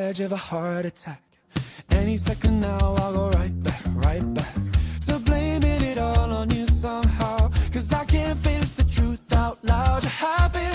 edge of a heart attack. Any second now I'll go right back, right back to blaming it all on you somehow. Cause I can't face the truth out loud. You're happy